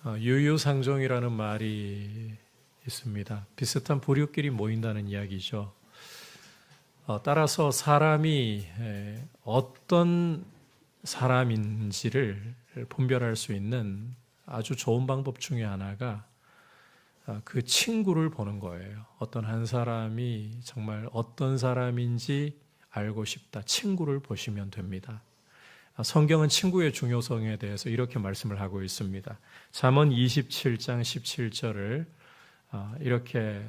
유유상종이라는 말이 있습니다. 비슷한 부류끼리 모인다는 이야기죠. 따라서 사람이 어떤 사람인지를 분별할 수 있는 아주 좋은 방법 중에 하나가 그 친구를 보는 거예요. 어떤 한 사람이 정말 어떤 사람인지 알고 싶다. 친구를 보시면 됩니다. 성경은 친구의 중요성에 대해서 이렇게 말씀을 하고 있습니다. 잠언 27장 17절을 이렇게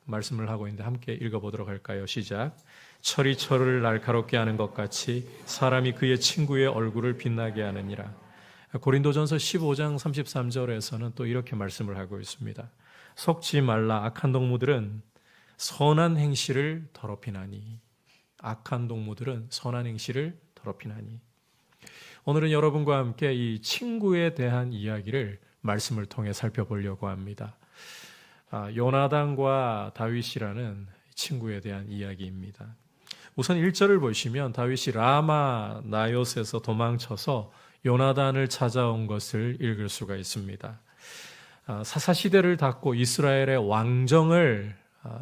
말씀을 하고 있는데 함께 읽어보도록 할까요? 시작. 철이 철을 날카롭게 하는 것 같이 사람이 그의 친구의 얼굴을 빛나게 하느니라. 고린도전서 15장 33절에서는 또 이렇게 말씀을 하고 있습니다. 속지 말라. 악한 동무들은 선한 행실을 더럽히나니. 악한 동무들은 선한 행실을 더럽히나니. 오늘은 여러분과 함께 이 친구에 대한 이야기를 말씀을 통해 살펴보려고 합니다. 요나단과 다윗이라는 친구에 대한 이야기입니다. 우선 1절을 보시면 다윗이 라마 나요스에서 도망쳐서 요나단을 찾아온 것을 읽을 수가 있습니다. 사사시대를 닫고 이스라엘의 왕정을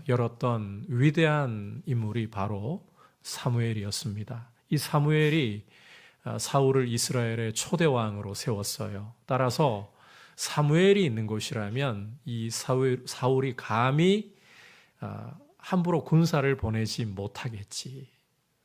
열었던 위대한 인물이 바로 사무엘이었습니다. 이 사무엘이 사울을 이스라엘의 초대왕으로 세웠어요. 따라서 사무엘이 있는 곳이라면 이 사울이 감히 함부로 군사를 보내지 못하겠지.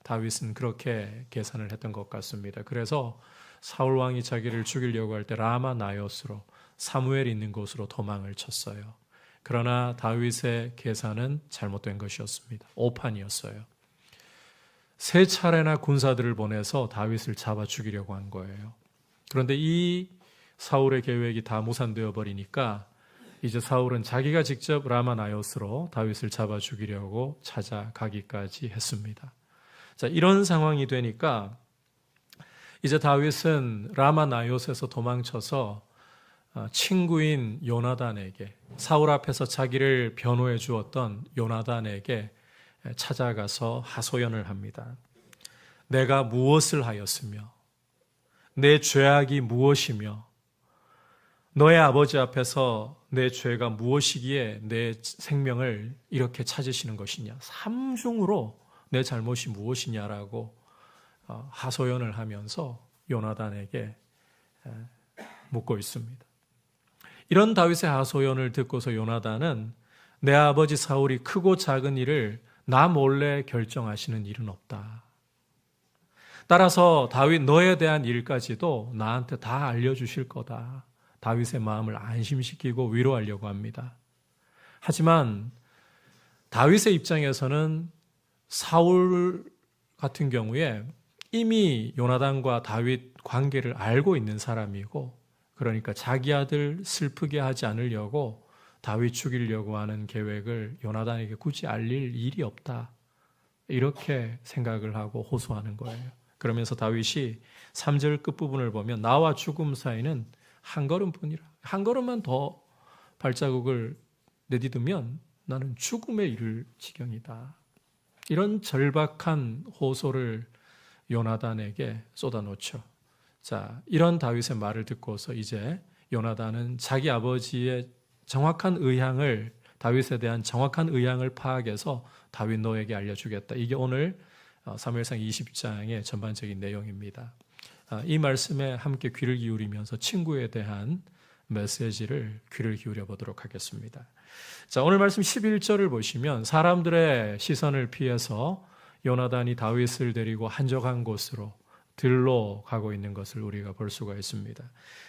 다윗은 그렇게 계산을 했던 것 같습니다. 그래서 사울 왕이 자기를 죽이려고 할 때 라마 나요스로 사무엘이 있는 곳으로 도망을 쳤어요. 그러나 다윗의 계산은 잘못된 것이었습니다. 오판이었어요. 3차례나 군사들을 보내서 다윗을 잡아 죽이려고 한 거예요. 그런데 이 사울의 계획이 다 무산되어 버리니까 이제 사울은 자기가 직접 라마 나요스로 다윗을 잡아 죽이려고 찾아가기까지 했습니다. 자, 이런 상황이 되니까 이제 다윗은 라마 나요스에서 도망쳐서 친구인 요나단에게, 사울 앞에서 자기를 변호해 주었던 요나단에게 찾아가서 하소연을 합니다. 내가 무엇을 하였으며 내 죄악이 무엇이며 너의 아버지 앞에서 내 죄가 무엇이기에 내 생명을 이렇게 찾으시는 것이냐, 삼중으로 내 잘못이 무엇이냐라고 하소연을 하면서 요나단에게 묻고 있습니다. 이런 다윗의 하소연을 듣고서 요나단은 내 아버지 사울이 크고 작은 일을 나 몰래 결정하시는 일은 없다. 따라서 다윗 너에 대한 일까지도 나한테 다 알려주실 거다. 다윗의 마음을 안심시키고 위로하려고 합니다. 하지만 다윗의 입장에서는 사울 같은 경우에 이미 요나단과 다윗 관계를 알고 있는 사람이고, 그러니까 자기 아들 슬프게 하지 않으려고 다윗 죽이려고 하는 계획을 요나단에게 굳이 알릴 일이 없다. 이렇게 생각을 하고 호소하는 거예요. 그러면서 다윗이 3절 끝부분을 보면 나와 죽음 사이는 한 걸음뿐이라. 한 걸음만 더 발자국을 내디디면 나는 죽음에 이를 지경이다. 이런 절박한 호소를 요나단에게 쏟아놓죠. 자, 이런 다윗의 말을 듣고서 이제 요나단은 자기 아버지의 정확한 의향을, 다윗에 대한 정확한 의향을 파악해서 다윗 너에게 알려주겠다. 이게 오늘 사무엘상 20장의 전반적인 내용입니다. 이 말씀에 함께 귀를 기울이면서 친구에 대한 메시지를 귀를 기울여 보도록 하겠습니다. 자, 오늘 말씀 11절을 보시면 사람들의 시선을 피해서 요나단이 다윗을 데리고 한적한 곳으로 들로 가고 있는 것을 우리가 볼 수가 있습니다.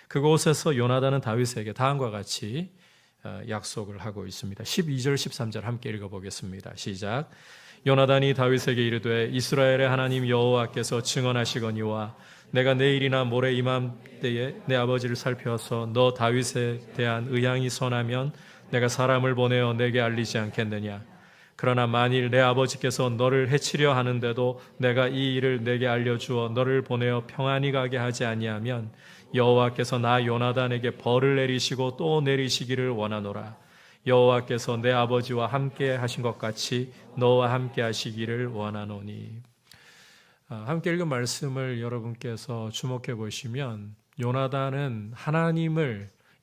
그곳에서 요나단은 다윗에게 다음과 같이 약속을 하고 있습니다. 12절 13절 함께 읽어보겠습니다. 시작. 요나단이 다윗에게 이르되 이스라엘의 하나님 여호와께서 증언하시거니와 내가 내일이나 모레 이맘때에 내 아버지를 살펴서 너 다윗에 대한 의향이 선하면 내가 사람을 보내어 내게 알리지 않겠느냐. 그러나 만일 내 아버지께서 너를 해치려 하는데도 내가 이 일을 내게 알려주어 너를 보내어 평안히 가게 하지 아니하면 여호와께서 나 요나단에게 벌을 내리시고 또 내리시기를 원하노라. 여호와께서 내 아버지와 함께 하신 것 같이 너와 함께 하시기를 원하노니. 함께 읽은 말씀을 여러분께서 주목해 보시면 요나단은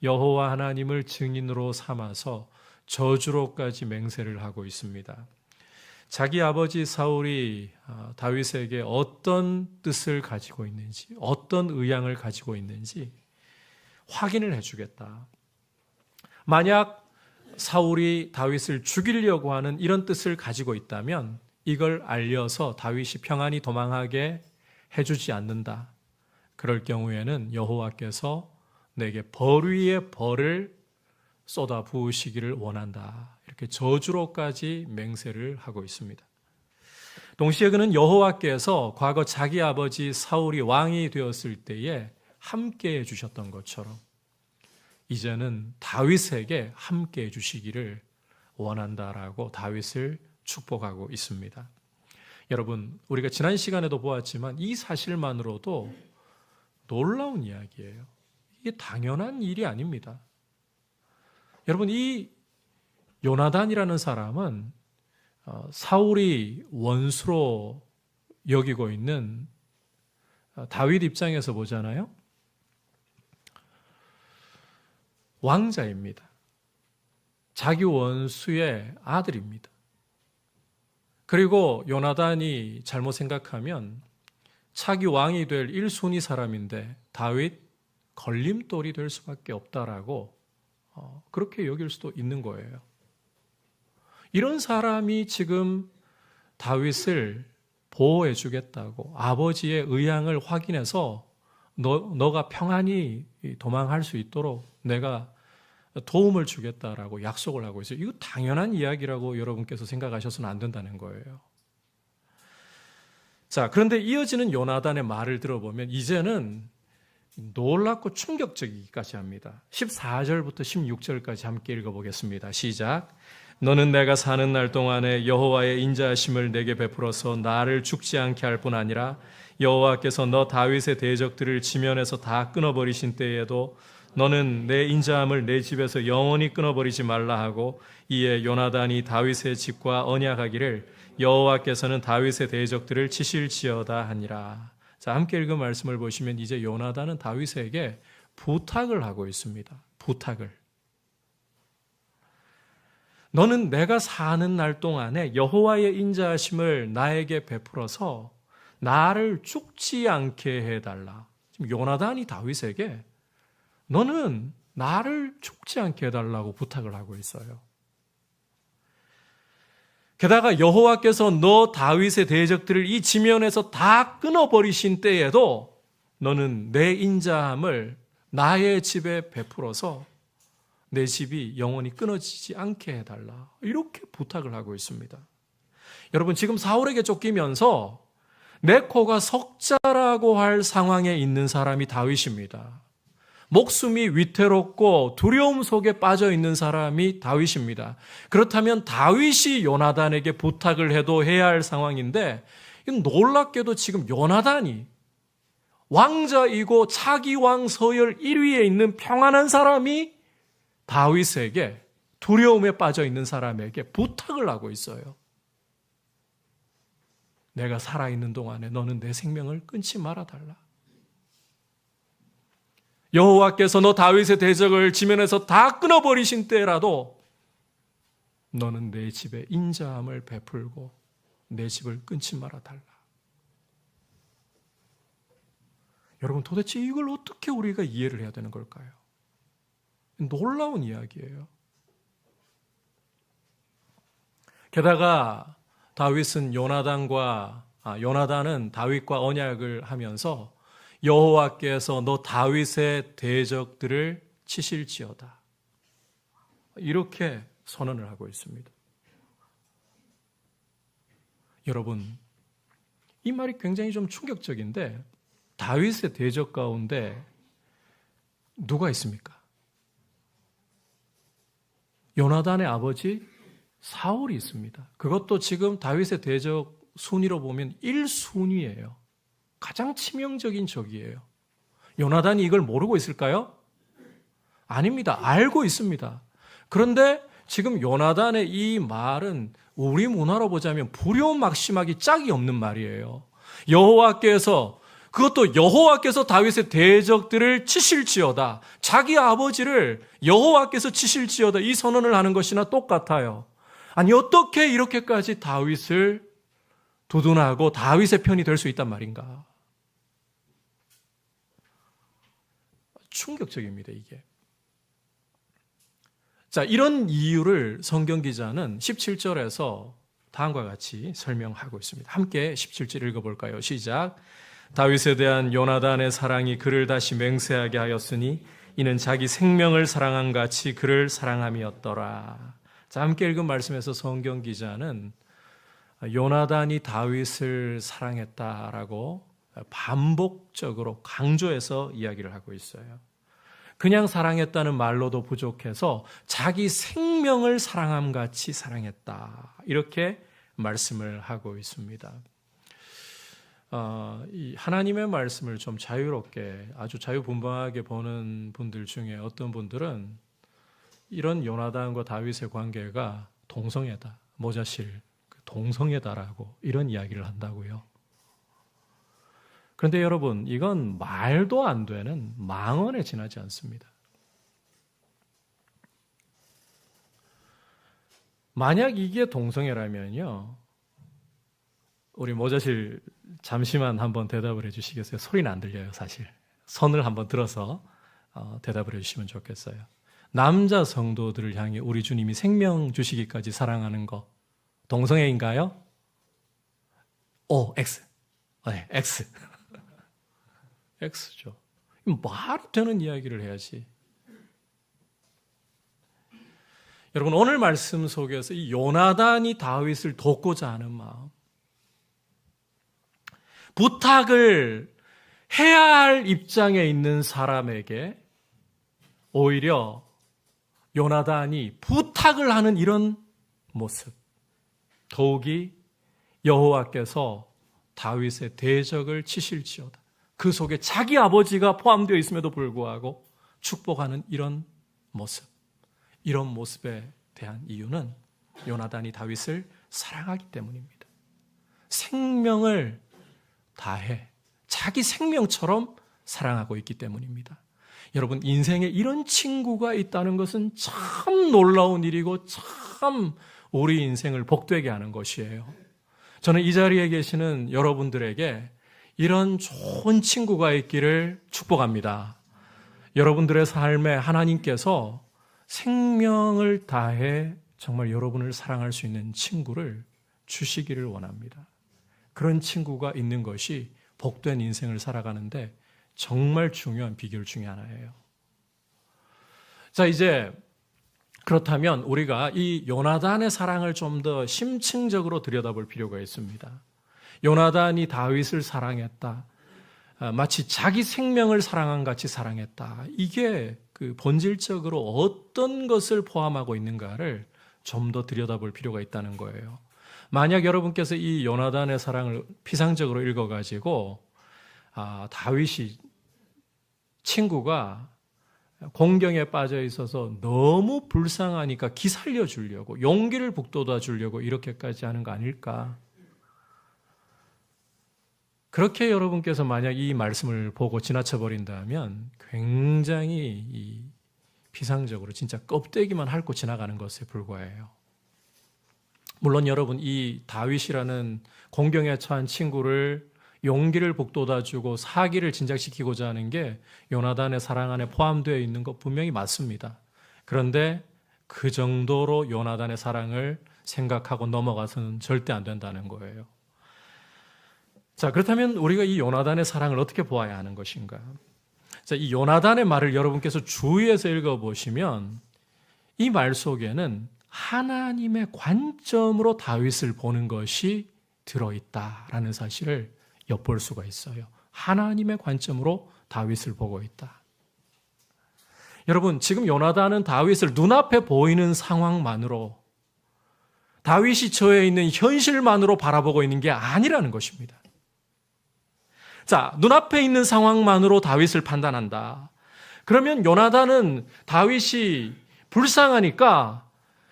여호와 하나님을 증인으로 삼아서 저주로까지 맹세를 하고 있습니다. 자기 아버지 사울이 다윗에게 어떤 뜻을 가지고 있는지, 어떤 의향을 가지고 있는지 확인을 해주겠다. 만약 사울이 다윗을 죽이려고 하는 이런 뜻을 가지고 있다면 이걸 알려서 다윗이 평안히 도망하게 해주지 않는다. 그럴 경우에는 여호와께서 내게 벌 위에 벌을 쏟아 부으시기를 원한다. 이렇게 저주로까지 맹세를 하고 있습니다. 동시에 그는 여호와께서 과거 자기 아버지 사울이 왕이 되었을 때에 함께 해주셨던 것처럼 이제는 다윗에게 함께 해주시기를 원한다라고 다윗을 축복하고 있습니다. 여러분, 우리가 지난 시간에도 보았지만 이 사실만으로도 놀라운 이야기예요. 이게 당연한 일이 아닙니다. 여러분, 이 요나단이라는 사람은 사울이 원수로 여기고 있는 다윗 입장에서 보잖아요. 왕자입니다. 자기 원수의 아들입니다. 그리고 요나단이 잘못 생각하면 차기 왕이 될 1순위 사람인데 다윗 걸림돌이 될 수밖에 없다라고 그렇게 여길 수도 있는 거예요. 이런 사람이 지금 다윗을 보호해 주겠다고 아버지의 의향을 확인해서 너가 평안히 도망할 수 있도록 내가 도움을 주겠다라고 약속을 하고 있어요. 이거 당연한 이야기라고 여러분께서 생각하셔서는 안 된다는 거예요. 자, 그런데 이어지는 요나단의 말을 들어보면 이제는 놀랍고 충격적이기까지 합니다. 14절부터 16절까지 함께 읽어보겠습니다. 시작. 너는 내가 사는 날 동안에 여호와의 인자하심을 내게 베풀어서 나를 죽지 않게 할 뿐 아니라 여호와께서 너 다윗의 대적들을 지면에서 다 끊어버리신 때에도 너는 내 인자함을 내 집에서 영원히 끊어버리지 말라 하고 이에 요나단이 다윗의 집과 언약하기를 여호와께서는 다윗의 대적들을 치실지어다 하니라. 자, 함께 읽은 말씀을 보시면 이제 요나단은 다윗에게 부탁을 하고 있습니다. 부탁을. 너는 내가 사는 날 동안에 여호와의 인자하심을 나에게 베풀어서 나를 죽지 않게 해달라. 지금 요나단이 다윗에게 너는 나를 죽지 않게 해달라고 부탁을 하고 있어요. 게다가 여호와께서 너 다윗의 대적들을 이 지면에서 다 끊어버리신 때에도 너는 내 인자함을 나의 집에 베풀어서 내 집이 영원히 끊어지지 않게 해달라. 이렇게 부탁을 하고 있습니다. 여러분, 지금 사울에게 쫓기면서 내 코가 석자라고 할 상황에 있는 사람이 다윗입니다. 목숨이 위태롭고 두려움 속에 빠져 있는 사람이 다윗입니다. 그렇다면 다윗이 요나단에게 부탁을 해도 해야 할 상황인데 놀랍게도 지금 요나단이 왕자이고 차기 왕 서열 1위에 있는 평안한 사람이 다윗에게 두려움에 빠져 있는 사람에게 부탁을 하고 있어요. 내가 살아있는 동안에 너는 내 생명을 끊지 말아달라. 여호와께서 너 다윗의 대적을 지면에서 다 끊어버리신 때라도 너는 내 집에 인자함을 베풀고 내 집을 끊지 말아달라. 여러분, 도대체 이걸 어떻게 우리가 이해를 해야 되는 걸까요? 놀라운 이야기예요. 게다가 요나단은 다윗과 언약을 하면서 여호와께서 너 다윗의 대적들을 치실지어다. 이렇게 선언을 하고 있습니다. 여러분, 이 말이 굉장히 좀 충격적인데 다윗의 대적 가운데 누가 있습니까? 요나단의 아버지 사울이 있습니다. 그것도 지금 다윗의 대적 순위로 보면 1순위예요. 가장 치명적인 적이에요. 요나단이 이걸 모르고 있을까요? 아닙니다. 알고 있습니다. 그런데 지금 요나단의 이 말은 우리 문화로 보자면 불효막심하기 짝이 없는 말이에요. 여호와께서 그것도 여호와께서 다윗의 대적들을 치실지어다. 자기 아버지를 여호와께서 치실지어다. 이 선언을 하는 것이나 똑같아요. 아니 어떻게 이렇게까지 다윗을 두둔하고 다윗의 편이 될 수 있단 말인가. 충격적입니다, 이게. 자, 이런 이유를 성경 기자는 17절에서 다음과 같이 설명하고 있습니다. 함께 17절 읽어볼까요? 시작. 다윗에 대한 요나단의 사랑이 그를 다시 맹세하게 하였으니 이는 자기 생명을 사랑한 같이 그를 사랑함이었더라. 자, 함께 읽은 말씀에서 성경 기자는 요나단이 다윗을 사랑했다라고 반복적으로 강조해서 이야기를 하고 있어요. 그냥 사랑했다는 말로도 부족해서 자기 생명을 사랑함 같이 사랑했다. 이렇게 말씀을 하고 있습니다. 이 하나님의 말씀을 좀 자유롭게 아주 자유분방하게 보는 분들 중에 어떤 분들은 이런 요나단과 다윗의 관계가 동성애다, 모자실 동성애다라고 이런 이야기를 한다고요. 그런데 여러분, 이건 말도 안 되는 망언에 지나지 않습니다. 만약 이게 동성애라면요, 우리 모자실 잠시만 한번 대답을 해주시겠어요? 소리는 안 들려요, 사실. 손을 한번 들어서 대답을 해주시면 좋겠어요. 남자 성도들을 향해 우리 주님이 생명 주시기까지 사랑하는 거 동성애인가요? X. 네, X. X죠. 말이 되는 이야기를 해야지. 여러분, 오늘 말씀 속에서 이 요나단이 다윗을 돕고자 하는 마음, 부탁을 해야 할 입장에 있는 사람에게 오히려 요나단이 부탁을 하는 이런 모습, 더욱이 여호와께서 다윗의 대적을 치실지어다. 그 속에 자기 아버지가 포함되어 있음에도 불구하고 축복하는 이런 모습, 이런 모습에 대한 이유는 요나단이 다윗을 사랑하기 때문입니다. 생명을 다해 자기 생명처럼 사랑하고 있기 때문입니다. 여러분, 인생에 이런 친구가 있다는 것은 참 놀라운 일이고 참 우리 인생을 복되게 하는 것이에요. 저는 이 자리에 계시는 여러분들에게 이런 좋은 친구가 있기를 축복합니다. 여러분들의 삶에 하나님께서 생명을 다해 정말 여러분을 사랑할 수 있는 친구를 주시기를 원합니다. 그런 친구가 있는 것이 복된 인생을 살아가는데 정말 중요한 비결 중에 하나예요. 자, 이제 그렇다면 우리가 이 요나단의 사랑을 좀 더 심층적으로 들여다볼 필요가 있습니다. 요나단이 다윗을 사랑했다. 마치 자기 생명을 사랑한 같이 사랑했다. 이게 그 본질적으로 어떤 것을 포함하고 있는가를 좀 더 들여다볼 필요가 있다는 거예요. 만약 여러분께서 이 요나단의 사랑을 피상적으로 읽어가지고 다윗이 친구가 공경에 빠져 있어서 너무 불쌍하니까 기 살려주려고 용기를 북돋아 주려고 이렇게까지 하는 거 아닐까? 그렇게 여러분께서 만약 이 말씀을 보고 지나쳐 버린다면 굉장히 피상적으로 진짜 껍데기만 핥고 지나가는 것에 불과해요. 물론 여러분, 이 다윗이라는 공경에 처한 친구를 용기를 북돋아주고 사기를 진작시키고자 하는 게 요나단의 사랑 안에 포함되어 있는 것 분명히 맞습니다. 그런데 그 정도로 요나단의 사랑을 생각하고 넘어가서는 절대 안 된다는 거예요. 자, 그렇다면 우리가 이 요나단의 사랑을 어떻게 보아야 하는 것인가? 자, 이 요나단의 말을 여러분께서 주의해서 읽어보시면 이 말 속에는 하나님의 관점으로 다윗을 보는 것이 들어있다라는 사실을 엿볼 수가 있어요. 하나님의 관점으로 다윗을 보고 있다. 여러분, 지금 요나단은 다윗을 눈앞에 보이는 상황만으로, 다윗이 처해 있는 현실만으로 바라보고 있는 게 아니라는 것입니다. 자, 눈앞에 있는 상황만으로 다윗을 판단한다. 그러면 요나단은 다윗이 불쌍하니까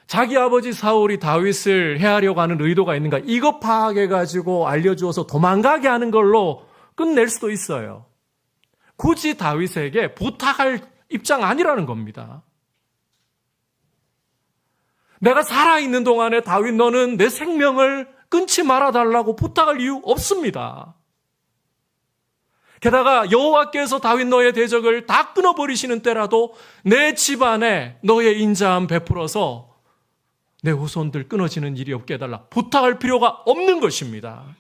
자기 아버지 사울이 다윗을 해하려고 하는 의도가 있는가, 이것 파악해가지고 알려주어서 도망가게 하는 걸로 끝낼 수도 있어요. 굳이 다윗에게 부탁할 입장 아니라는 겁니다. 내가 살아있는 동안에 다윗 너는 내 생명을 끊지 말아달라고 부탁할 이유 없습니다. 게다가 여호와께서 다윗 너의 대적을 다 끊어버리시는 때라도 내 집안에 너의 인자함 베풀어서 내 후손들 끊어지는 일이 없게 해달라 부탁할 필요가 없는 것입니다.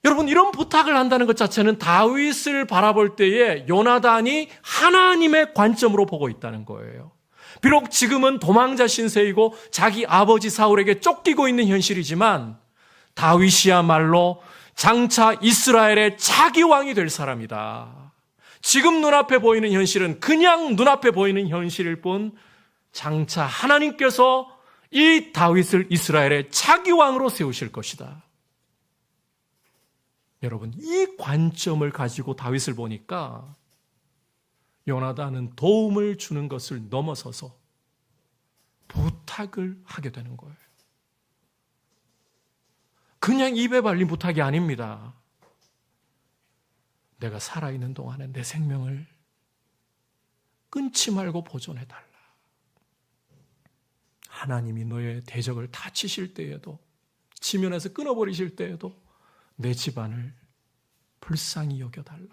여러분, 이런 부탁을 한다는 것 자체는 다윗을 바라볼 때에 요나단이 하나님의 관점으로 보고 있다는 거예요. 비록 지금은 도망자 신세이고 자기 아버지 사울에게 쫓기고 있는 현실이지만 다윗이야말로 장차 이스라엘의 자기 왕이 될 사람이다. 지금 눈앞에 보이는 현실은 그냥 눈앞에 보이는 현실일 뿐 장차 하나님께서 이 다윗을 이스라엘의 자기 왕으로 세우실 것이다. 여러분, 이 관점을 가지고 다윗을 보니까 요나단은 도움을 주는 것을 넘어서서 부탁을 하게 되는 거예요. 그냥 입에 발린 부탁이 아닙니다. 내가 살아있는 동안에 내 생명을 끊지 말고 보존해달라. 하나님이 너의 대적을 다 치실 때에도, 지면에서 끊어버리실 때에도 내 집안을 불쌍히 여겨달라.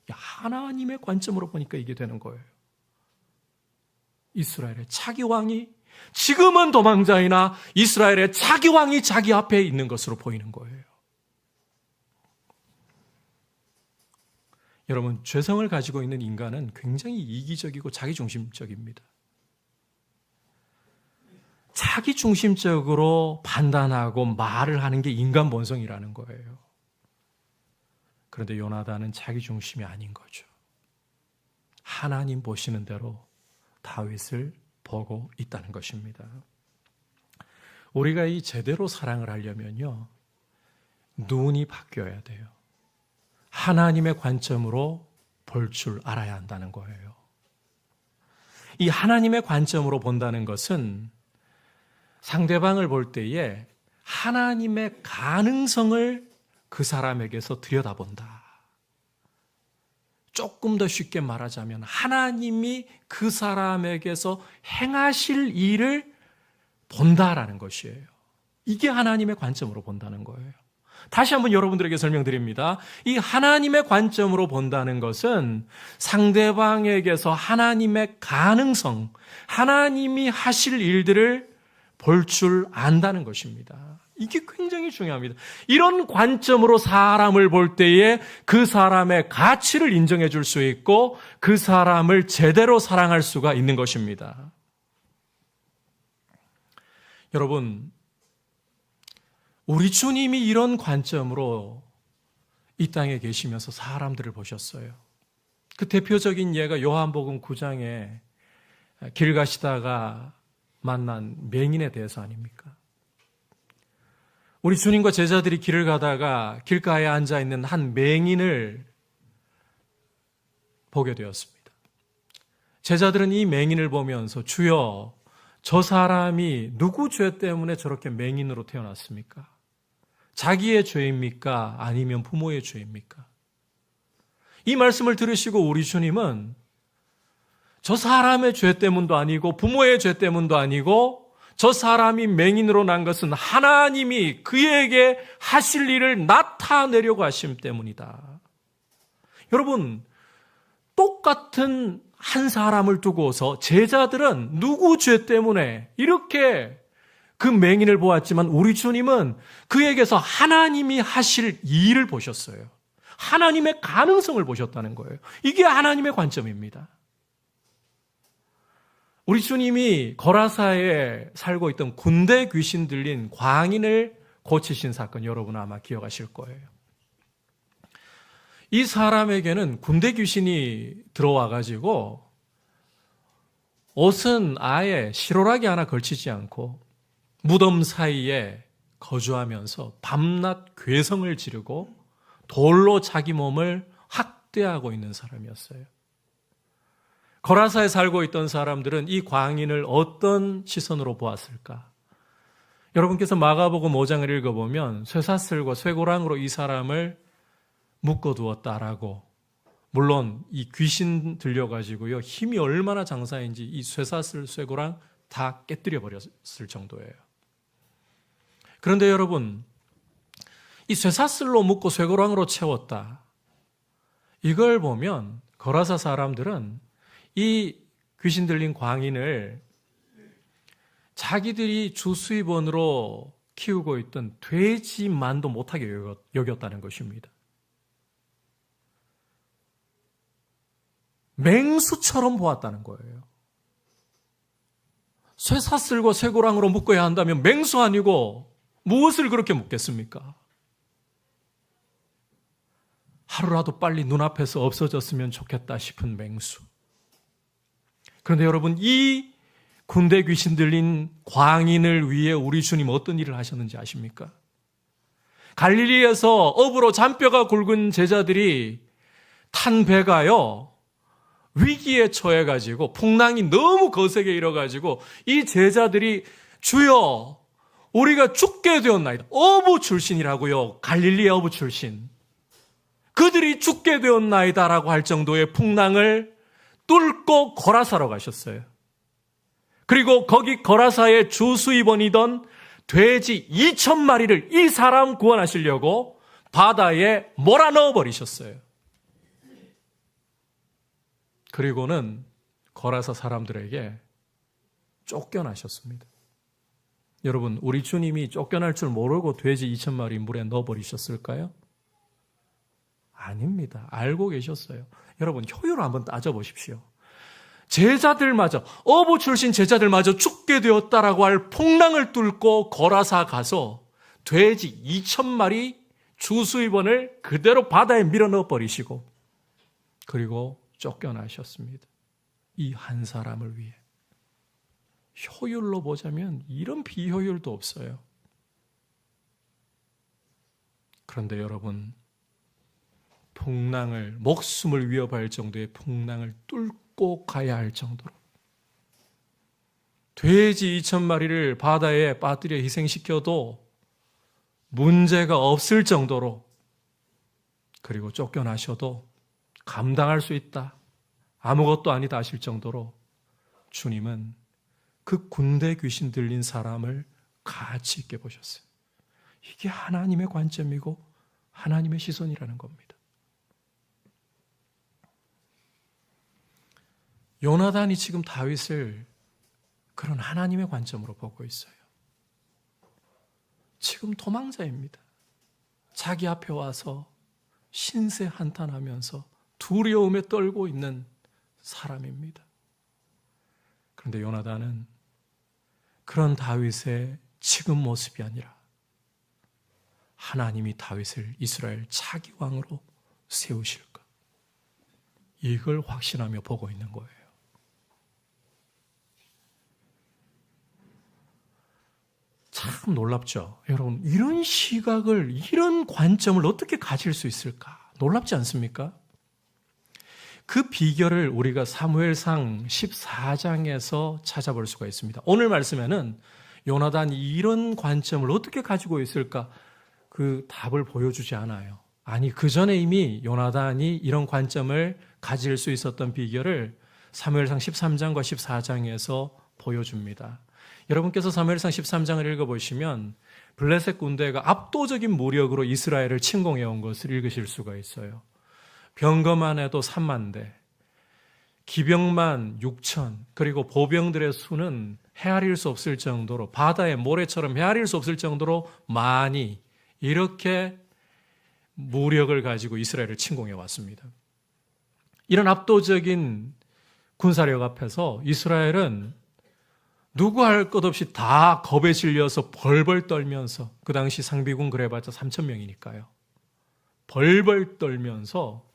하나님의 관점으로 보니까 이게 되는 거예요. 이스라엘의 차기 왕이 지금은 도망자이나 이스라엘의 차기 왕이 자기 앞에 있는 것으로 보이는 거예요. 여러분, 죄성을 가지고 있는 인간은 굉장히 이기적이고 자기중심적입니다. 자기중심적으로 판단하고 말을 하는 게 인간 본성이라는 거예요. 그런데 요나단은 자기중심이 아닌 거죠. 하나님 보시는 대로 다윗을 보고 있다는 것입니다. 우리가 이 제대로 사랑을 하려면요, 눈이 바뀌어야 돼요. 하나님의 관점으로 볼 줄 알아야 한다는 거예요. 이 하나님의 관점으로 본다는 것은 상대방을 볼 때에 하나님의 가능성을 그 사람에게서 들여다본다. 조금 더 쉽게 말하자면 하나님이 그 사람에게서 행하실 일을 본다라는 것이에요. 이게 하나님의 관점으로 본다는 거예요. 다시 한번 여러분들에게 설명드립니다. 이 하나님의 관점으로 본다는 것은 상대방에게서 하나님의 가능성, 하나님이 하실 일들을 볼 줄 안다는 것입니다. 이게 굉장히 중요합니다. 이런 관점으로 사람을 볼 때에 그 사람의 가치를 인정해 줄 수 있고 그 사람을 제대로 사랑할 수가 있는 것입니다. 여러분, 우리 주님이 이런 관점으로 이 땅에 계시면서 사람들을 보셨어요. 그 대표적인 예가 요한복음 9장에 길 가시다가 만난 맹인에 대해서 아닙니까? 우리 주님과 제자들이 길을 가다가 길가에 앉아있는 한 맹인을 보게 되었습니다. 제자들은 이 맹인을 보면서 주여, 저 사람이 누구 죄 때문에 저렇게 맹인으로 태어났습니까? 자기의 죄입니까? 아니면 부모의 죄입니까? 이 말씀을 들으시고 우리 주님은 저 사람의 죄 때문도 아니고 부모의 죄 때문도 아니고 저 사람이 맹인으로 난 것은 하나님이 그에게 하실 일을 나타내려고 하심 때문이다. 여러분, 똑같은 한 사람을 두고서 제자들은 누구 죄 때문에 이렇게 그 맹인을 보았지만 우리 주님은 그에게서 하나님이 하실 일을 보셨어요. 하나님의 가능성을 보셨다는 거예요. 이게 하나님의 관점입니다. 우리 주님이 거라사에 살고 있던 군대 귀신 들린 광인을 고치신 사건 여러분 아마 기억하실 거예요. 이 사람에게는 군대 귀신이 들어와가지고 옷은 아예 실오라기 하나 걸치지 않고 무덤 사이에 거주하면서 밤낮 괴성을 지르고 돌로 자기 몸을 학대하고 있는 사람이었어요. 거라사에 살고 있던 사람들은 이 광인을 어떤 시선으로 보았을까? 여러분께서 마가복음 5장을 읽어보면 쇠사슬과 쇠고랑으로 이 사람을 묶어두었다라고, 물론 이 귀신 들려가지고요 힘이 얼마나 장사인지 이 쇠사슬, 쇠고랑 다 깨뜨려 버렸을 정도예요. 그런데 여러분, 이 쇠사슬로 묶고 쇠고랑으로 채웠다, 이걸 보면 거라사 사람들은 이 귀신 들린 광인을 자기들이 주 수입원으로 키우고 있던 돼지만도 못하게 여겼다는 것입니다. 맹수처럼 보았다는 거예요. 쇠사슬과 쇠고랑으로 묶어야 한다면 맹수 아니고 무엇을 그렇게 묶겠습니까? 하루라도 빨리 눈앞에서 없어졌으면 좋겠다 싶은 맹수. 그런데 여러분, 이 군대 귀신 들린 광인을 위해 우리 주님 어떤 일을 하셨는지 아십니까? 갈릴리에서 업으로 잔뼈가 굵은 제자들이 탄 배가요 위기에 처해가지고 풍랑이 너무 거세게 일어가지고 이 제자들이 주여 우리가 죽게 되었나이다. 어부 출신이라고요. 갈릴리의 어부 출신. 그들이 죽게 되었나이다라고 할 정도의 풍랑을 뚫고 거라사로 가셨어요. 그리고 거기 거라사의 주수입원이던 돼지 2,000마리를 이 사람 구원하시려고 바다에 몰아넣어 버리셨어요. 그리고는 거라사 사람들에게 쫓겨나셨습니다. 여러분, 우리 주님이 쫓겨날 줄 모르고 돼지 2,000마리 물에 넣어버리셨을까요? 아닙니다. 알고 계셨어요. 여러분, 효율을 한번 따져보십시오. 제자들마저, 어부 출신 제자들마저 죽게 되었다라고 할 풍랑을 뚫고 거라사 가서 돼지 2,000마리 주수입원을 그대로 바다에 밀어넣어 버리시고 그리고 쫓겨나셨습니다. 이 한 사람을 위해. 효율로 보자면 이런 비효율도 없어요. 그런데 여러분, 풍랑을, 목숨을 위협할 정도의 풍랑을 뚫고 가야 할 정도로 돼지 2,000마리를 바다에 빠뜨려 희생시켜도 문제가 없을 정도로, 그리고 쫓겨나셔도 감당할 수 있다, 아무것도 아니다 하실 정도로 주님은 그 군대 귀신 들린 사람을 가치 있게 보셨어요. 이게 하나님의 관점이고 하나님의 시선이라는 겁니다. 요나단이 지금 다윗을 그런 하나님의 관점으로 보고 있어요. 지금 도망자입니다. 자기 앞에 와서 신세 한탄하면서 두려움에 떨고 있는 사람입니다. 그런데 요나단은 그런 다윗의 지금 모습이 아니라 하나님이 다윗을 이스라엘 차기 왕으로 세우실까, 이걸 확신하며 보고 있는 거예요. 참 놀랍죠. 여러분, 이런 시각을, 이런 관점을 어떻게 가질 수 있을까? 놀랍지 않습니까? 그 비결을 우리가 사무엘상 14장에서 찾아볼 수가 있습니다. 오늘 말씀에는 요나단이 이런 관점을 어떻게 가지고 있을까? 그 답을 보여주지 않아요. 아니, 그 전에 이미 요나단이 이런 관점을 가질 수 있었던 비결을 사무엘상 13장과 14장에서 보여줍니다. 여러분께서 사무엘상 13장을 읽어보시면 블레셋 군대가 압도적인 무력으로 이스라엘을 침공해 온 것을 읽으실 수가 있어요. 병거만 해도 3만 대, 기병만 6천, 그리고 보병들의 수는 헤아릴 수 없을 정도로, 바다의 모래처럼 헤아릴 수 없을 정도로 많이, 이렇게 무력을 가지고 이스라엘을 침공해 왔습니다. 이런 압도적인 군사력 앞에서 이스라엘은 누구 할 것 없이 다 겁에 질려서 벌벌 떨면서, 그 당시 상비군 그래봤자 3,000명이니까요. 벌벌 떨면서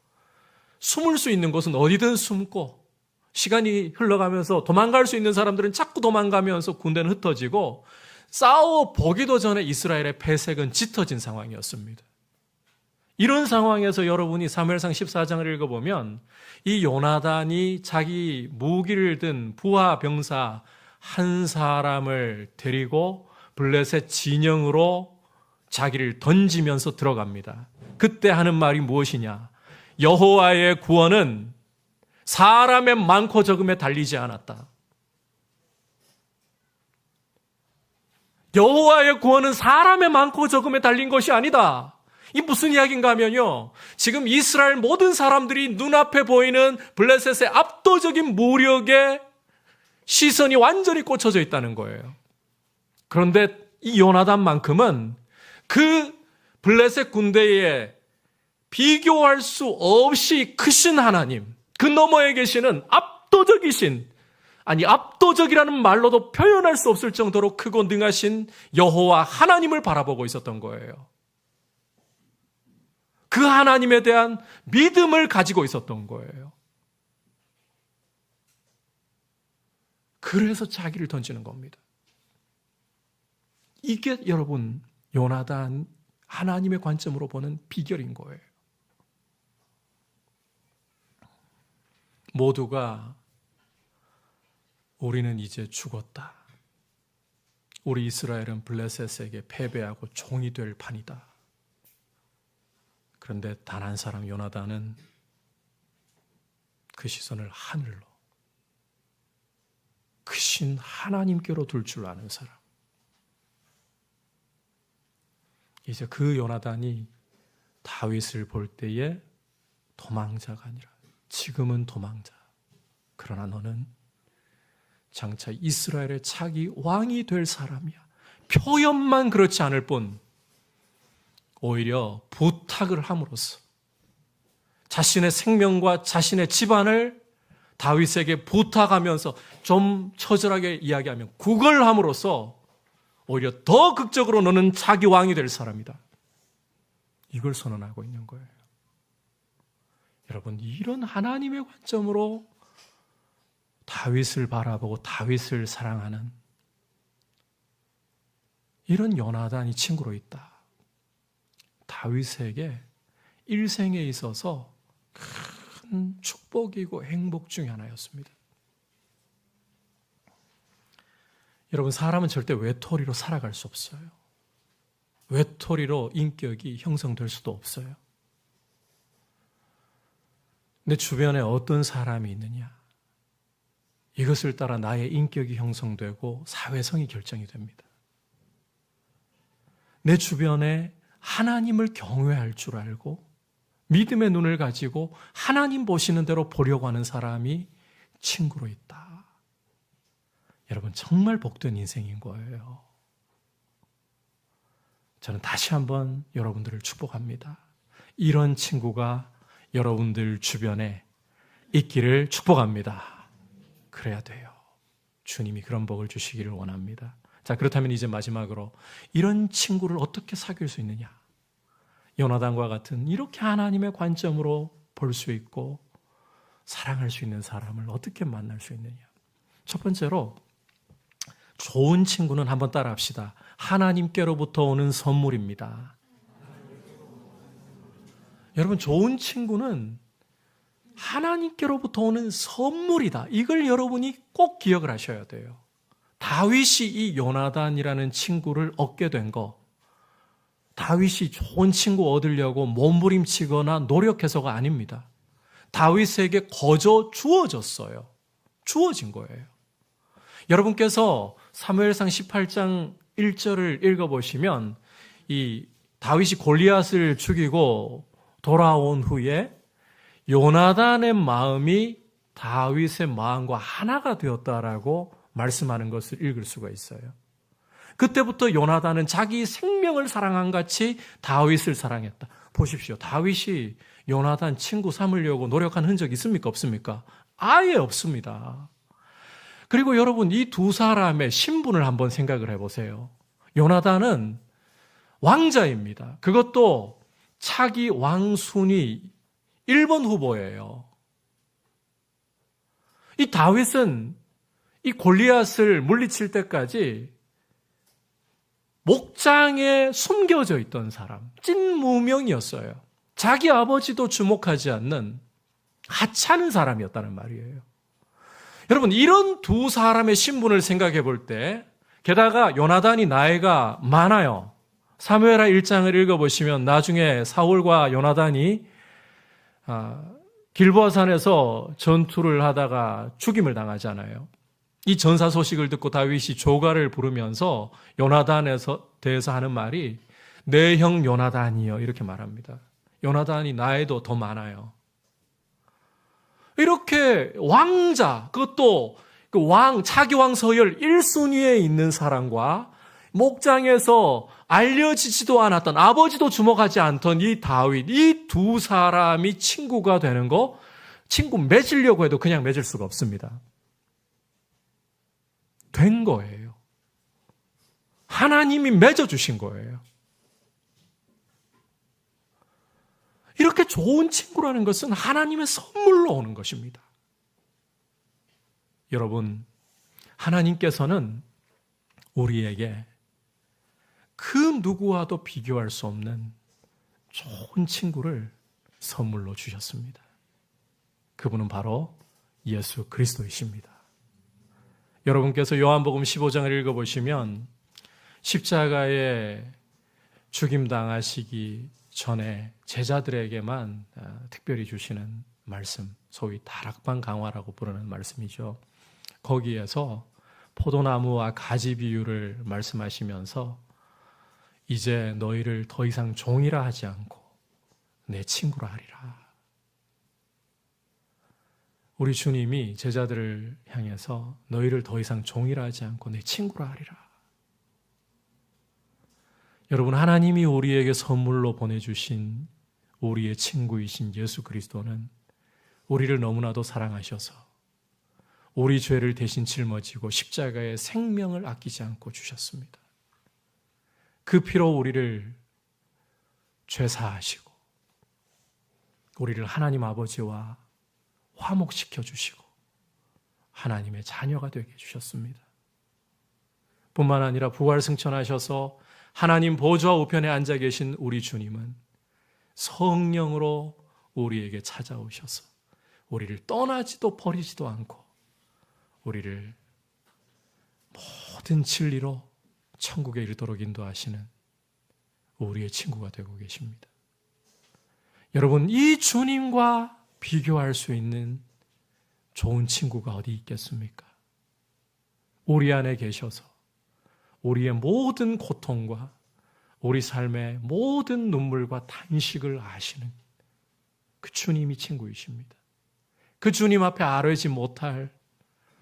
숨을 수 있는 곳은 어디든 숨고, 시간이 흘러가면서 도망갈 수 있는 사람들은 자꾸 도망가면서 군대는 흩어지고, 싸워 보기도 전에 이스라엘의 패색은 짙어진 상황이었습니다. 이런 상황에서 여러분이 사무엘상 14장을 읽어보면 이 요나단이 자기 무기를 든 부하 병사 한 사람을 데리고 블레셋 진영으로 자기를 던지면서 들어갑니다. 그때 하는 말이 무엇이냐? 여호와의 구원은 사람의 많고 적음에 달리지 않았다. 여호와의 구원은 사람의 많고 적음에 달린 것이 아니다. 이 무슨 이야기인가 하면요, 지금 이스라엘 모든 사람들이 눈앞에 보이는 블레셋의 압도적인 무력에 시선이 완전히 꽂혀져 있다는 거예요. 그런데 이 요나단만큼은 그 블레셋 군대에 비교할 수 없이 크신 하나님, 그 너머에 계시는 압도적이신, 아니 압도적이라는 말로도 표현할 수 없을 정도로 크고 능하신 여호와 하나님을 바라보고 있었던 거예요. 그 하나님에 대한 믿음을 가지고 있었던 거예요. 그래서 자기를 던지는 겁니다. 이게 여러분 요나단 하나님의 관점으로 보는 비결인 거예요. 모두가 우리는 이제 죽었다. 우리 이스라엘은 블레셋에게 패배하고 종이 될 판이다. 그런데 단 한 사람 요나단은 그 시선을 하늘로, 크신 하나님께로 둘 줄 아는 사람. 이제 그 요나단이 다윗을 볼 때에 도망자가 아니라 지금은 도망자. 그러나 너는 장차 이스라엘의 차기 왕이 될 사람이야. 표현만 그렇지 않을 뿐 오히려 부탁을 함으로써 자신의 생명과 자신의 집안을 다윗에게 부탁하면서 좀 처절하게 이야기하면 구걸함으로써 오히려 더 극적으로 너는 차기 왕이 될 사람이다. 이걸 선언하고 있는 거예요. 여러분, 이런 하나님의 관점으로 다윗을 바라보고 다윗을 사랑하는 이런 요나단이 친구로 있다. 다윗에게 일생에 있어서 큰 축복이고 행복 중에 하나였습니다. 여러분, 사람은 절대 외톨이로 살아갈 수 없어요. 외톨이로 인격이 형성될 수도 없어요. 내 주변에 어떤 사람이 있느냐, 이것을 따라 나의 인격이 형성되고 사회성이 결정이 됩니다. 내 주변에 하나님을 경외할 줄 알고 믿음의 눈을 가지고 하나님 보시는 대로 보려고 하는 사람이 친구로 있다. 여러분, 정말 복된 인생인 거예요. 저는 다시 한번 여러분들을 축복합니다. 이런 친구가 여러분들 주변에 있기를 축복합니다. 그래야 돼요. 주님이 그런 복을 주시기를 원합니다. 자, 그렇다면 이제 마지막으로 이런 친구를 어떻게 사귈 수 있느냐? 요나단과 같은 이렇게 하나님의 관점으로 볼 수 있고 사랑할 수 있는 사람을 어떻게 만날 수 있느냐? 첫 번째로 좋은 친구는 한번 따라 합시다. 하나님께로부터 오는 선물입니다. 여러분, 좋은 친구는 하나님께로부터 오는 선물이다. 이걸 여러분이 꼭 기억을 하셔야 돼요. 다윗이 이 요나단이라는 친구를 얻게 된 거, 다윗이 좋은 친구 얻으려고 몸부림치거나 노력해서가 아닙니다. 다윗에게 거저 주어졌어요. 주어진 거예요. 여러분께서 사무엘상 18장 1절을 읽어보시면 이 다윗이 골리앗을 죽이고 돌아온 후에 요나단의 마음이 다윗의 마음과 하나가 되었다라고 말씀하는 것을 읽을 수가 있어요. 그때부터 요나단은 자기 생명을 사랑한 같이 다윗을 사랑했다. 보십시오. 다윗이 요나단 친구 삼으려고 노력한 흔적이 있습니까? 없습니까? 아예 없습니다. 그리고 여러분, 이 두 사람의 신분을 한번 생각을 해보세요. 요나단은 왕자입니다. 그것도 차기 왕순위 1번 후보예요. 이 다윗은 이 골리앗을 물리칠 때까지 목장에 숨겨져 있던 사람, 찐무명이었어요. 자기 아버지도 주목하지 않는 하찮은 사람이었다는 말이에요. 여러분, 이런 두 사람의 신분을 생각해 볼 때 게다가 요나단이 나이가 많아요. 사무엘하 1장을 읽어보시면 나중에 사울과 요나단이 길보아산에서 전투를 하다가 죽임을 당하잖아요. 이 전사 소식을 듣고 다윗이 조가를 부르면서 요나단에 대해서 하는 말이 내 형 요나단이여 이렇게 말합니다. 요나단이 나이도 더 많아요. 이렇게 왕자, 그것도 차기왕 서열 1순위에 있는 사람과 목장에서 알려지지도 않았던, 아버지도 주목하지 않던 이 다윗, 이 두 사람이 친구가 되는 거, 친구 맺으려고 해도 그냥 맺을 수가 없습니다. 된 거예요. 하나님이 맺어주신 거예요. 이렇게 좋은 친구라는 것은 하나님의 선물로 오는 것입니다. 여러분, 하나님께서는 우리에게 그 누구와도 비교할 수 없는 좋은 친구를 선물로 주셨습니다. 그분은 바로 예수 그리스도이십니다. 여러분께서 요한복음 15장을 읽어보시면 십자가에 죽임당하시기 전에 제자들에게만 특별히 주시는 말씀, 소위 다락방 강화라고 부르는 말씀이죠. 거기에서 포도나무와 가지 비유를 말씀하시면서 이제 너희를 더 이상 종이라 하지 않고 내 친구라 하리라. 우리 주님이 제자들을 향해서 너희를 더 이상 종이라 하지 않고 내 친구라 하리라. 여러분, 하나님이 우리에게 선물로 보내주신 우리의 친구이신 예수 그리스도는 우리를 너무나도 사랑하셔서 우리 죄를 대신 짊어지고 십자가에 생명을 아끼지 않고 주셨습니다. 그 피로 우리를 죄사하시고 우리를 하나님 아버지와 화목시켜 주시고 하나님의 자녀가 되게 해주셨습니다. 뿐만 아니라 부활승천하셔서 하나님 보좌 우편에 앉아 계신 우리 주님은 성령으로 우리에게 찾아오셔서 우리를 떠나지도 버리지도 않고 우리를 모든 진리로 천국에 이르도록 인도하시는 우리의 친구가 되고 계십니다. 여러분, 이 주님과 비교할 수 있는 좋은 친구가 어디 있겠습니까? 우리 안에 계셔서 우리의 모든 고통과 우리 삶의 모든 눈물과 탄식을 아시는 그 주님이 친구이십니다. 그 주님 앞에 아뢰지 못할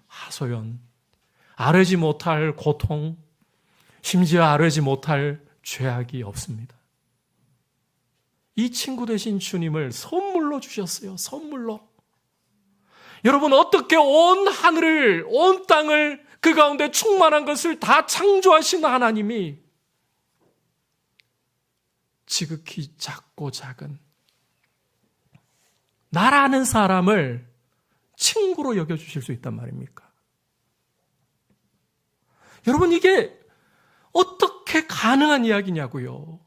하소연, 아뢰지 못할 고통, 심지어 아뢰지 못할 죄악이 없습니다. 이 친구 되신 주님을 선물로 주셨어요. 선물로. 여러분, 어떻게 온 하늘을, 온 땅을, 그 가운데 충만한 것을 다 창조하신 하나님이 지극히 작고 작은 나라는 사람을 친구로 여겨주실 수 있단 말입니까? 여러분, 이게 어떻게 가능한 이야기냐고요?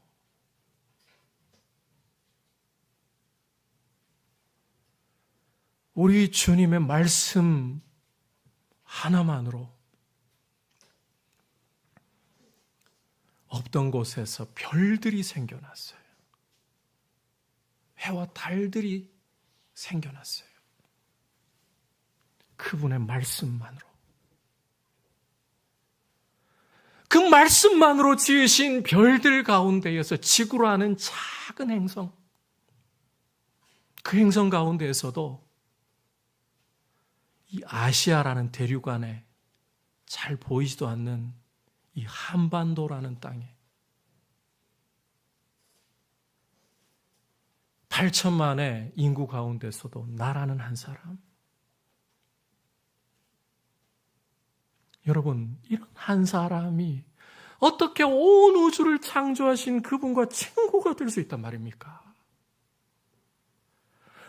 우리 주님의 말씀 하나만으로 없던 곳에서 별들이 생겨났어요. 해와 달들이 생겨났어요. 그분의 말씀만으로. 그 말씀만으로 지으신 별들 가운데에서 지구라는 작은 행성, 그 행성 가운데에서도 이 아시아라는 대륙 안에 잘 보이지도 않는 이 한반도라는 땅에 8천만의 인구 가운데서도 나라는 한 사람. 여러분, 이런 한 사람이 어떻게 온 우주를 창조하신 그분과 친구가 될 수 있단 말입니까?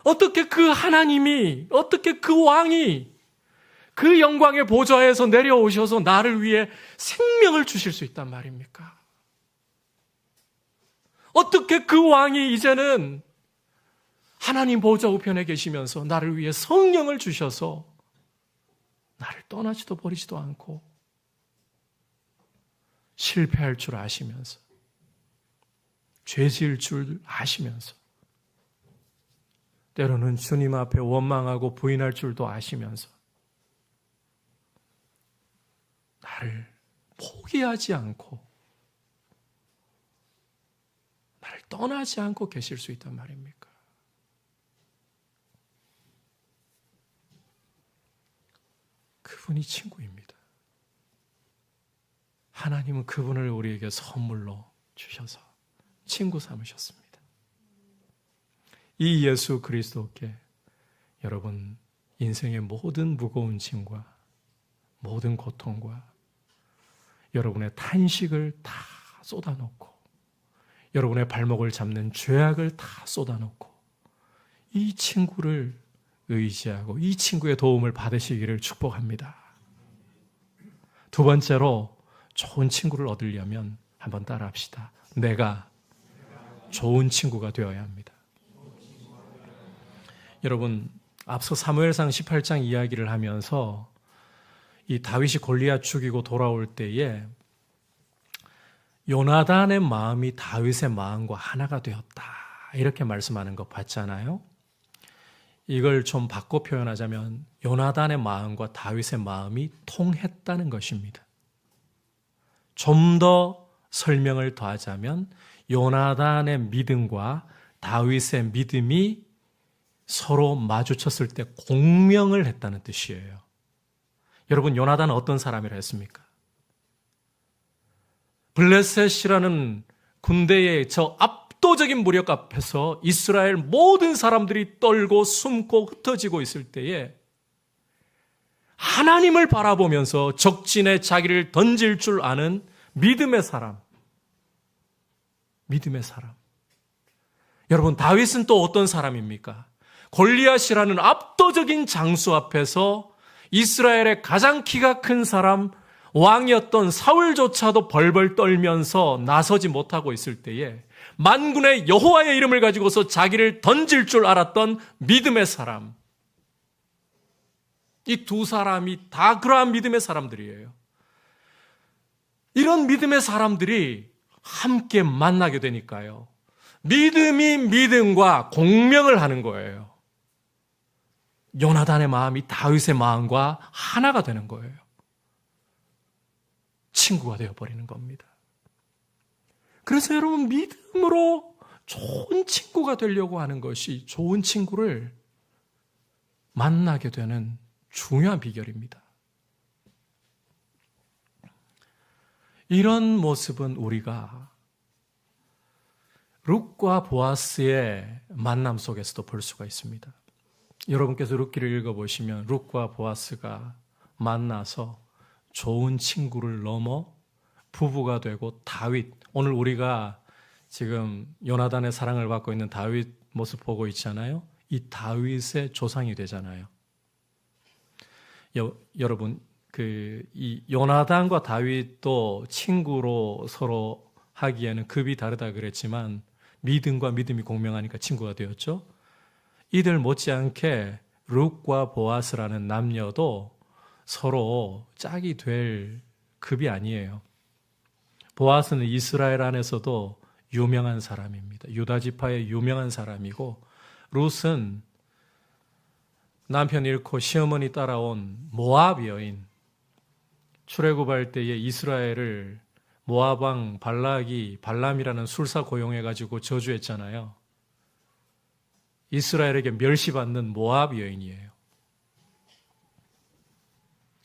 어떻게 그 하나님이, 어떻게 그 왕이 그 영광의 보좌에서 내려오셔서 나를 위해 생명을 주실 수 있단 말입니까? 어떻게 그 왕이 이제는 하나님 보좌 우편에 계시면서 나를 위해 성령을 주셔서 나를 떠나지도 버리지도 않고 실패할 줄 아시면서, 죄 지을 줄 아시면서, 때로는 주님 앞에 원망하고 부인할 줄도 아시면서 나를 포기하지 않고 나를 떠나지 않고 계실 수 있단 말입니까? 그분이 친구입니다. 하나님은 그분을 우리에게 선물로 주셔서 친구 삼으셨습니다. 이 예수 그리스도께 여러분 인생의 모든 무거운 짐과 모든 고통과 여러분의 탄식을 다 쏟아놓고 여러분의 발목을 잡는 죄악을 다 쏟아놓고 이 친구를 의지하고 이 친구의 도움을 받으시기를 축복합니다. 두 번째로 좋은 친구를 얻으려면 한번 따라합시다. 내가 좋은 친구가 되어야 합니다. 여러분, 앞서 사무엘상 18장 이야기를 하면서 이 다윗이 골리앗 죽이고 돌아올 때에 요나단의 마음이 다윗의 마음과 하나가 되었다, 이렇게 말씀하는 거 봤잖아요. 이걸 좀 바꿔 표현하자면 요나단의 마음과 다윗의 마음이 통했다는 것입니다. 좀 더 설명을 더하자면 요나단의 믿음과 다윗의 믿음이 서로 마주쳤을 때 공명을 했다는 뜻이에요. 여러분, 요나단은 어떤 사람이라 했습니까? 블레셋이라는 군대의 저 압도적인 무력 앞에서 이스라엘 모든 사람들이 떨고 숨고 흩어지고 있을 때에 하나님을 바라보면서 적진에 자기를 던질 줄 아는 믿음의 사람. 믿음의 사람. 여러분, 다윗은 또 어떤 사람입니까? 골리앗이라는 압도적인 장수 앞에서 이스라엘의 가장 키가 큰 사람, 왕이었던 사울조차도 벌벌 떨면서 나서지 못하고 있을 때에 만군의 여호와의 이름을 가지고서 자기를 던질 줄 알았던 믿음의 사람. 이 두 사람이 다 그러한 믿음의 사람들이에요. 이런 믿음의 사람들이 함께 만나게 되니까요, 믿음이 믿음과 공명을 하는 거예요. 요나단의 마음이 다윗의 마음과 하나가 되는 거예요. 친구가 되어버리는 겁니다. 그래서 여러분, 믿음으로 좋은 친구가 되려고 하는 것이 좋은 친구를 만나게 되는 중요한 비결입니다. 이런 모습은 우리가 룻과 보아스의 만남 속에서도 볼 수가 있습니다. 여러분께서 룻기를 읽어보시면 룻과 보아스가 만나서 좋은 친구를 넘어 부부가 되고 다윗, 오늘 우리가 지금 요나단의 사랑을 받고 있는 다윗 모습 보고 있잖아요. 이 다윗의 조상이 되잖아요. 여러분, 이 요나단과 다윗도 친구로 서로 하기에는 급이 다르다 그랬지만 믿음과 믿음이 공명하니까 친구가 되었죠. 이들 못지않게 룻과 보아스라는 남녀도 서로 짝이 될 급이 아니에요. 보아스는 이스라엘 안에서도 유명한 사람입니다. 유다 지파의 유명한 사람이고, 룻은 남편 잃고 시어머니 따라온 모압 여인, 출애굽할 때에 이스라엘을 모압 왕 발람이라는 술사 고용해가지고 저주했잖아요. 이스라엘에게 멸시받는 모압 여인이에요.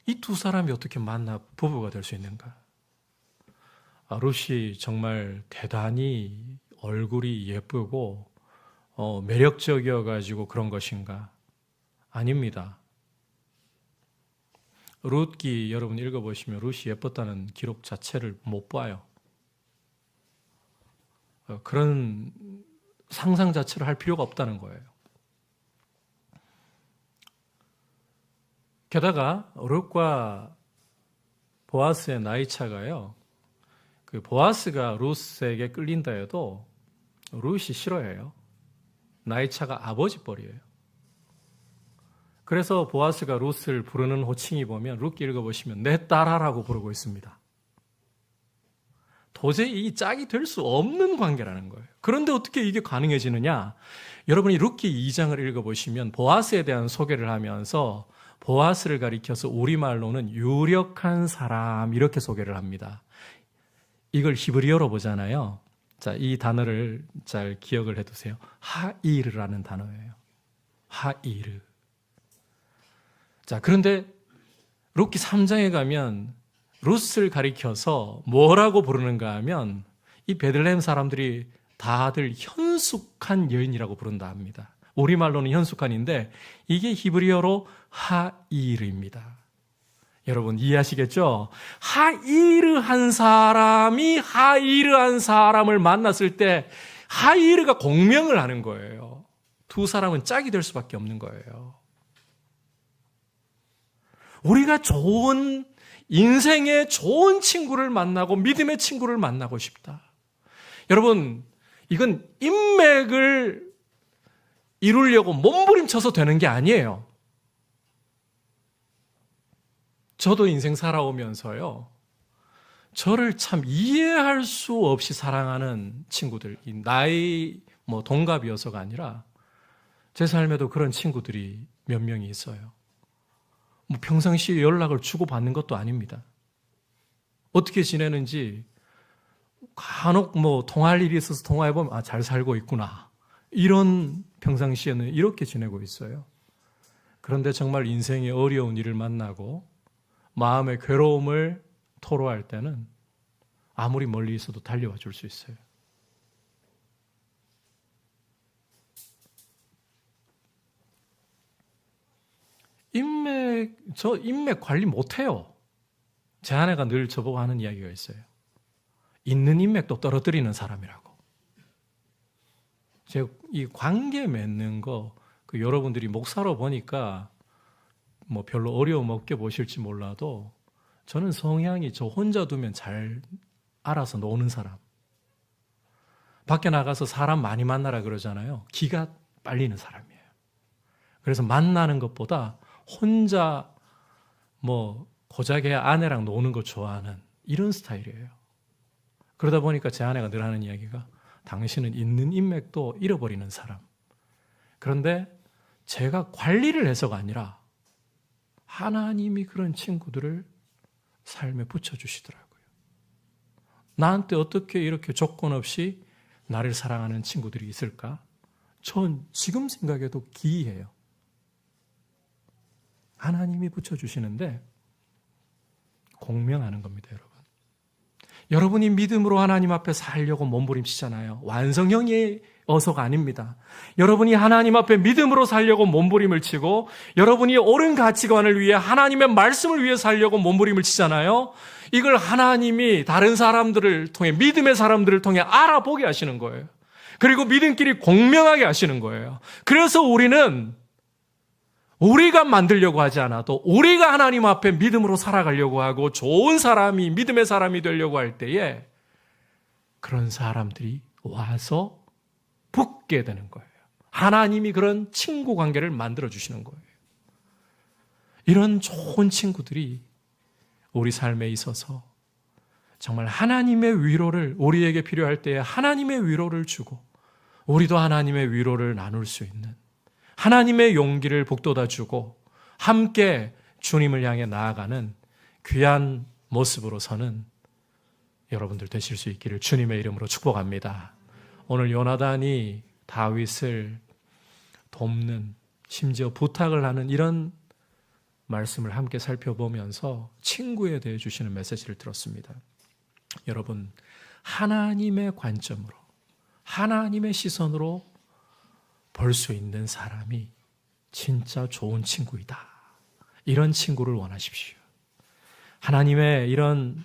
이 두 사람이 어떻게 만나 부부가 될 수 있는가? 룻이 정말 대단히 얼굴이 예쁘고 매력적이어가지고 그런 것인가? 아닙니다. 룻기 여러분 읽어보시면 룻이 예뻤다는 기록 자체를 못 봐요. 그런 상상 자체를 할 필요가 없다는 거예요. 게다가 룻과 보아스의 나이 차가요, 그 보아스가 룻에게 끌린다 해도 룻이 싫어해요. 나이 차가 아버지 뻘이에요. 그래서 보아스가 룻을 부르는 호칭이 보면 룻기 읽어보시면 내 딸아라고 부르고 있습니다. 도저히 이 짝이 될 수 없는 관계라는 거예요. 그런데 어떻게 이게 가능해지느냐? 여러분이 룻기 2장을 읽어보시면 보아스에 대한 소개를 하면서 보아스를 가리켜서 우리말로는 유력한 사람 이렇게 소개를 합니다. 이걸 히브리어로 보잖아요. 자, 이 단어를 잘 기억을 해두세요. 하이르라는 단어예요. 하이르. 자, 그런데 룻기 3장에 가면 룻을 가리켜서 뭐라고 부르는가 하면 이 베들레헴 사람들이 다들 현숙한 여인이라고 부른다 합니다. 우리말로는 현숙한인데 이게 히브리어로 하이르입니다. 여러분 이해하시겠죠? 하이르한 사람이 하이르한 사람을 만났을 때 하이르가 공명을 하는 거예요. 두 사람은 짝이 될 수밖에 없는 거예요. 우리가 좋은 인생의 좋은 친구를 만나고 믿음의 친구를 만나고 싶다. 여러분 이건 인맥을 이루려고 몸부림쳐서 되는 게 아니에요. 저도 인생 살아오면서요, 저를 참 이해할 수 없이 사랑하는 친구들, 나이 동갑이어서가 아니라 제 삶에도 그런 친구들이 몇 명이 있어요. 평상시에 연락을 주고받는 것도 아닙니다. 어떻게 지내는지 간혹 통화할 일이 있어서 통화해보면 잘 살고 있구나. 이런 평상시에는 이렇게 지내고 있어요. 그런데 정말 인생의 어려운 일을 만나고 마음의 괴로움을 토로할 때는 아무리 멀리 있어도 달려와 줄 수 있어요. 저 인맥 관리 못해요. 제 아내가 늘 저보고 하는 이야기가 있어요. 있는 인맥도 떨어뜨리는 사람이라고. 제가 이 관계 맺는 거, 여러분들이 목사로 보니까 별로 어려움 없게 보실지 몰라도 저는 성향이 저 혼자 두면 잘 알아서 노는 사람. 밖에 나가서 사람 많이 만나라 그러잖아요. 기가 빨리는 사람이에요. 그래서 만나는 것보다 혼자 고작에 아내랑 노는 거 좋아하는 이런 스타일이에요. 그러다 보니까 제 아내가 늘 하는 이야기가 당신은 있는 인맥도 잃어버리는 사람. 그런데 제가 관리를 해서가 아니라 하나님이 그런 친구들을 삶에 붙여주시더라고요. 나한테 어떻게 이렇게 조건 없이 나를 사랑하는 친구들이 있을까? 전 지금 생각해도 기이해요. 하나님이 붙여주시는데 공명하는 겁니다, 여러분. 여러분이 믿음으로 하나님 앞에 살려고 몸부림치잖아요. 완성형이 어서가 아닙니다. 여러분이 하나님 앞에 믿음으로 살려고 몸부림을 치고 여러분이 옳은 가치관을 위해 하나님의 말씀을 위해 살려고 몸부림을 치잖아요. 이걸 하나님이 다른 사람들을 통해 믿음의 사람들을 통해 알아보게 하시는 거예요. 그리고 믿음끼리 공명하게 하시는 거예요. 그래서 우리가 만들려고 하지 않아도 우리가 하나님 앞에 믿음으로 살아가려고 하고 좋은 사람이 믿음의 사람이 되려고 할 때에 그런 사람들이 와서 붙게 되는 거예요. 하나님이 그런 친구 관계를 만들어 주시는 거예요. 이런 좋은 친구들이 우리 삶에 있어서 정말 하나님의 위로를 우리에게 필요할 때에 하나님의 위로를 주고 우리도 하나님의 위로를 나눌 수 있는 하나님의 용기를 북돋아 주고 함께 주님을 향해 나아가는 귀한 모습으로 서는 여러분들 되실 수 있기를 주님의 이름으로 축복합니다. 오늘 요나단이 다윗을 돕는 심지어 부탁을 하는 이런 말씀을 함께 살펴보면서 친구에 대해 주시는 메시지를 들었습니다. 여러분, 하나님의 관점으로 하나님의 시선으로 볼 수 있는 사람이 진짜 좋은 친구이다. 이런 친구를 원하십시오. 하나님의 이런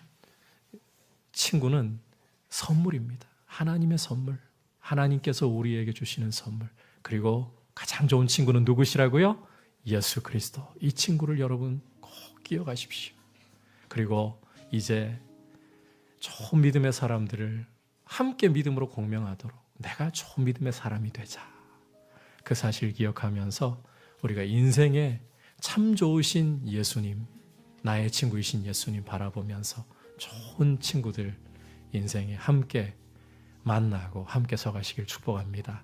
친구는 선물입니다. 하나님의 선물. 하나님께서 우리에게 주시는 선물. 그리고 가장 좋은 친구는 누구시라고요? 예수 그리스도. 이 친구를 여러분 꼭 기억하십시오. 그리고 이제 좋은 믿음의 사람들을 함께 믿음으로 공명하도록 내가 좋은 믿음의 사람이 되자. 그 사실 기억하면서 우리가 인생에 참 좋으신 예수님, 나의 친구이신 예수님 바라보면서 좋은 친구들 인생에 함께 만나고 함께 서가시길 축복합니다.